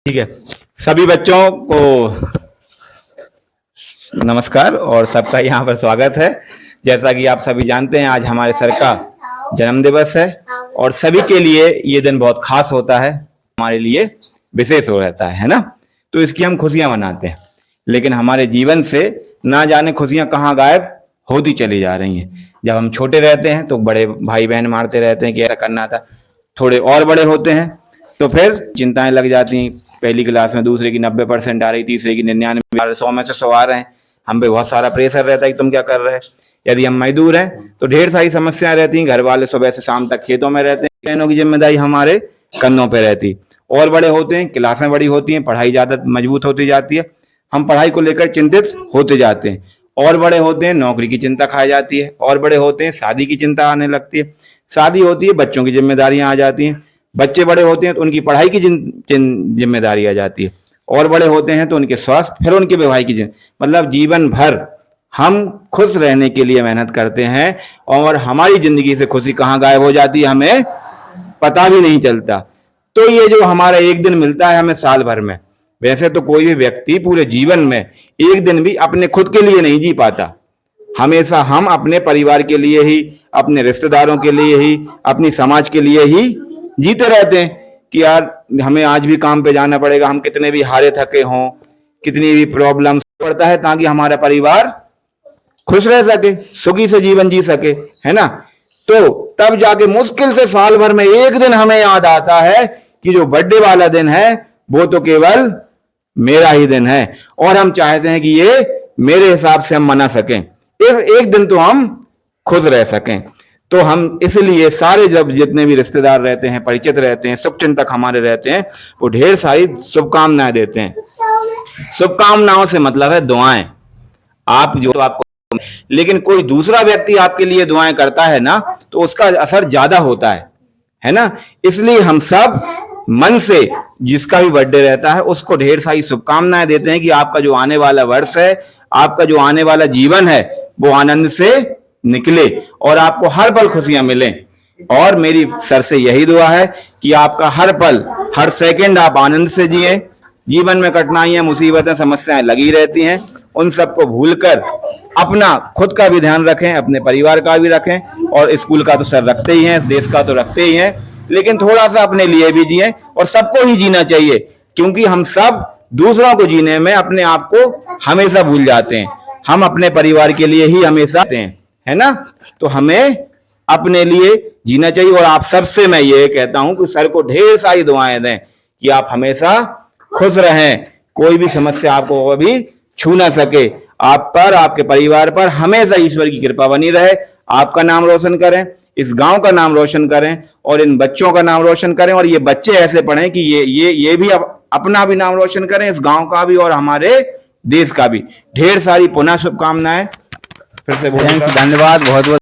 ठीक है। सभी बच्चों को नमस्कार और सबका यहाँ पर स्वागत है। जैसा कि आप सभी जानते हैं, आज हमारे सर का जन्म दिवस है और सभी के लिए ये दिन बहुत खास होता है, हमारे लिए विशेष हो रहता है ना। तो इसकी हम खुशियां मनाते हैं, लेकिन हमारे जीवन से ना जाने खुशियां कहाँ गायब होती चली जा रही हैं। जब हम छोटे रहते हैं तो बड़े भाई बहन मारते रहते हैं कि ऐसा करना था। थोड़े और बड़े होते हैं तो फिर चिंताएं लग जाती हैं। पहली क्लास में दूसरे की 90% आ रही, तीसरे की 99, 100 में से 100 आ रहे हैं। हम पे बहुत सारा प्रेशर रहता है कि तुम क्या कर रहे हैं। यदि हम मजदूर हैं तो ढेर सारी समस्याएं रहती हैं। घर वाले सुबह से शाम तक खेतों में रहते हैं, बहनों की जिम्मेदारी हमारे कंधों पे रहती। और बड़े होते हैं, क्लासें बड़ी होती हैं, पढ़ाई ज्यादा मजबूत होती जाती है, हम पढ़ाई को लेकर चिंतित होते जाते हैं। और बड़े होते हैं, नौकरी की चिंता खाई जाती है। और बड़े होते हैं, शादी की चिंता आने लगती है। शादी होती है, बच्चों की जिम्मेदारियां आ जाती हैं। बच्चे बड़े होते हैं तो उनकी पढ़ाई की जिम्मेदारी आ जाती है। और बड़े होते हैं तो उनके स्वास्थ्य, फिर उनके विवाह की मतलब जीवन भर हम खुश रहने के लिए मेहनत करते हैं और हमारी जिंदगी से खुशी कहाँ गायब हो जाती है हमें पता भी नहीं चलता। तो ये जो हमारा एक दिन मिलता है हमें साल भर में, वैसे तो कोई भी व्यक्ति पूरे जीवन में एक दिन भी अपने खुद के लिए नहीं जी पाता। हमेशा हम अपने परिवार के लिए ही, अपने रिश्तेदारों के लिए ही, अपनी समाज के लिए ही जीते रहते हैं कि यार हमें आज भी काम पे जाना पड़ेगा। हम कितने भी हारे थके हों, कितनी भी प्रॉब्लम पड़ता है, ताकि हमारा परिवार खुश रह सके, सुखी से जीवन जी सके, है ना। तो तब जाके मुश्किल से साल भर में एक दिन हमें याद आता है कि जो बर्थडे वाला दिन है वो तो केवल मेरा ही दिन है और हम चाहते हैं कि ये मेरे हिसाब से हम मना सकें, इस एक दिन तो हम खुश रह सकें। तो हम इसलिए सारे जब जितने भी रिश्तेदार रहते हैं, परिचित रहते हैं, शुभचिंतक हमारे रहते हैं, वो ढेर सारी शुभकामनाएं देते हैं। शुभकामनाओं से मतलब है दुआएं। आप जो आपको, लेकिन कोई दूसरा व्यक्ति आपके लिए दुआएं करता है ना, तो उसका असर ज्यादा होता है ना। इसलिए हम सब मन से जिसका भी बर्थडे रहता है उसको ढेर सारी शुभकामनाएं देते हैं कि आपका जो आने वाला वर्ष है, आपका जो आने वाला जीवन है, वो आनंद से निकले और आपको हर पल खुशियां मिलें। और मेरी सर से यही दुआ है कि आपका हर पल, हर सेकंड आप आनंद से जिए। जीवन में कठिनाइयां, मुसीबतें, समस्याएं लगी रहती हैं, उन सबको भूलकर अपना खुद का भी ध्यान रखें, अपने परिवार का भी रखें। और स्कूल का तो सर रखते ही हैं, देश का तो रखते ही हैं, लेकिन थोड़ा सा अपने लिए भी जिए और सबको ही जीना चाहिए, क्योंकि हम सब दूसरों को जीने में अपने आप को हमेशा भूल जाते हैं। हम अपने परिवार के लिए ही हमेशा है ना। तो हमें अपने लिए जीना चाहिए। और आप सबसे मैं ये कहता हूं कि सर को ढेर सारी दुआएं दें कि आप हमेशा खुश रहें, कोई भी समस्या आपको कभी छू ना सके। आप पर, आपके परिवार पर हमेशा ईश्वर की कृपा बनी रहे। आपका नाम रोशन करें, इस गांव का नाम रोशन करें और इन बच्चों का नाम रोशन करें। और ये बच्चे ऐसे पढ़ें कि ये भी अपना भी नाम रोशन करें, इस गांव का भी और हमारे देश का भी। ढेर सारी पुनः शुभकामनाएं। फिर से धन्यवाद, बहुत बहुत।